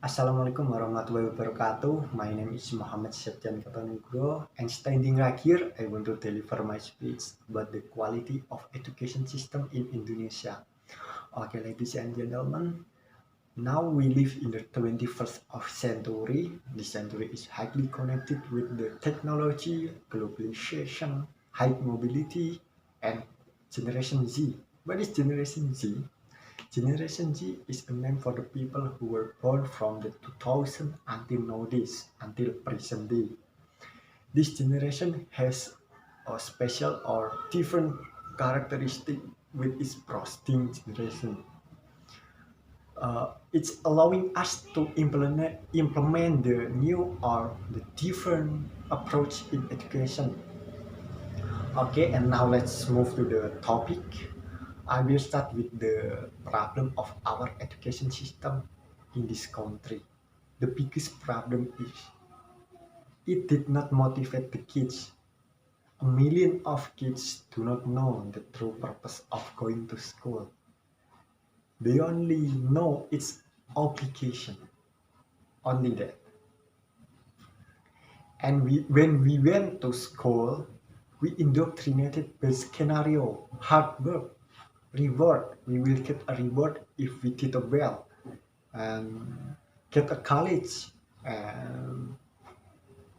Assalamualaikum warahmatullahi wabarakatuh. My name is Muhammad Septian Katon N, and standing right here, I want to deliver my speech about the quality of education system in Indonesia. Okay, ladies and gentlemen, now we live in the 21st of century. This century is highly connected with the technology, globalization, high mobility, and Generation Z. What is Generation Z? Generation Z is a name for the people who were born from the 2000 until nowadays, until present day. This generation has a special or different characteristic with its prosting generation. It's allowing us to implement the new or the different approach in education. Okay, and now let's move to the topic. I will start with the problem of our education system in this country. The biggest problem is it did not motivate the kids. A million of kids do not know the true purpose of going to school. They only know its obligation, only that. And when we went to school, we indoctrinated the scenario, hard work, reward. We will get a reward if we did well, and get a college, and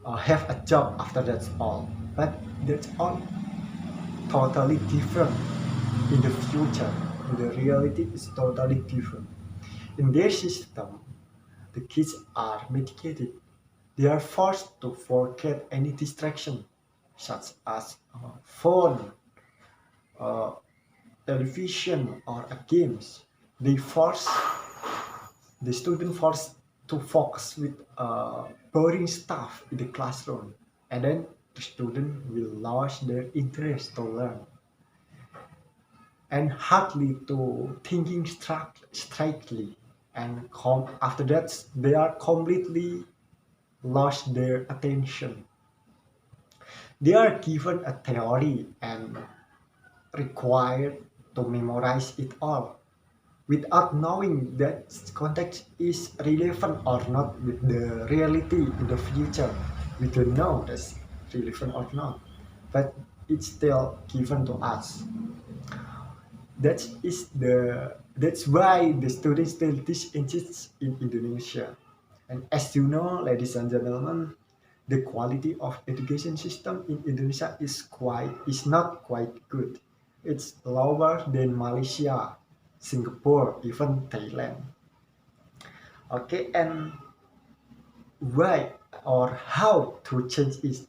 have a job after that's all. But that's all totally different in the future. The reality is totally different. In their system, the kids are medicated. They are forced to forget any distraction, such as phone, uh, television, or games. They force the student forced to focus with boring stuff in the classroom, and then the student will lose their interest to learn and hardly to thinking straightly, and after that they are completely lost their attention. They are given a theory and required to memorize it all without knowing that context is relevant or not with the reality in the future. We don't know that's relevant or not, but it's still given to us. That's why the students still teach English in Indonesia. And as you know, ladies and gentlemen, the quality of education system in Indonesia is not quite good. It's lower than Malaysia, Singapore, even Thailand. Okay, and why or how to change it?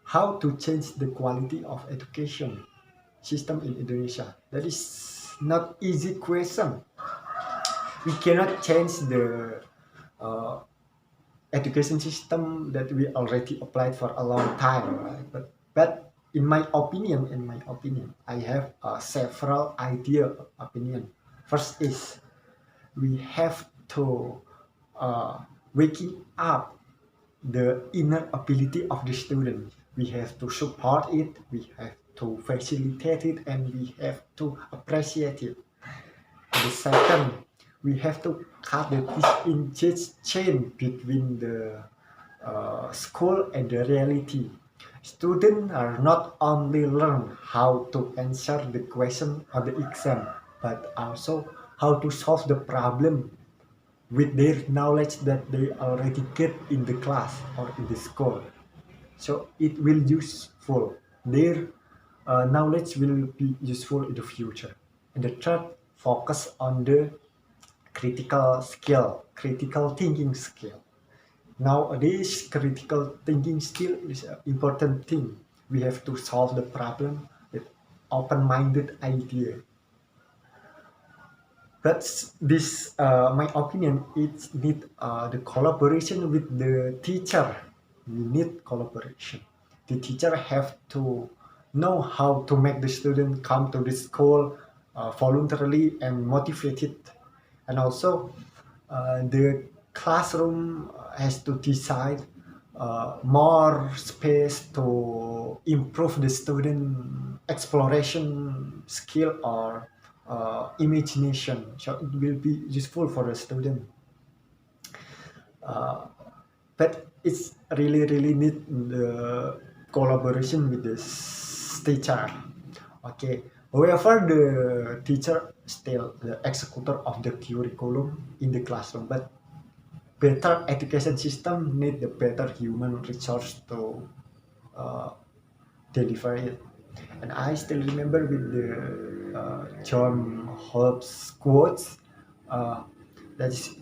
How to change the quality of education system in Indonesia? That is not easy question. We cannot change the uh, education system that we already applied for a long time, right? But in my opinion, I have several opinion. First is we have to waking up the inner ability of the student. We have to support it, we have to facilitate it, and we have to appreciate it. The second, we have to cut the disengaged chain between the school and the reality. Students are not only learn how to answer the question on the exam, but also how to solve the problem with their knowledge that they already get in the class or in the school. So it will useful. Their knowledge will be useful in the future. And the third, focus on the critical thinking skill. Nowadays, critical thinking skill is an important thing. We have to solve the problem with open-minded idea. But this, my opinion, it need the collaboration with the teacher. We need collaboration. The teacher have to know how to make the student come to the school voluntarily and motivated, and also the classroom has to decide more space to improve the student exploration skill or imagination, so it will be useful for the student. uh, but it's really need the collaboration with the teacher. Okay. However, the teacher still the executor of the curriculum in the classroom, but better education system need the better human resource to uh, deliver it. And I still remember with the John Hobbes quotes, uh, that is,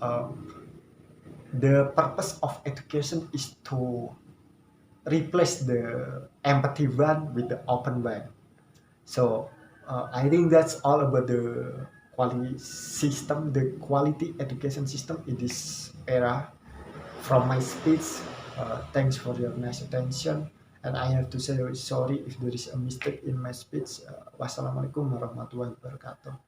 the purpose of education is to replace the empathy one with the open one. So I think that's all about the quality system, the quality education system in this era. From my speech, thanks for your nice attention. And I have to say sorry if there is a mistake in my speech. Wassalamualaikum warahmatullahi wabarakatuh.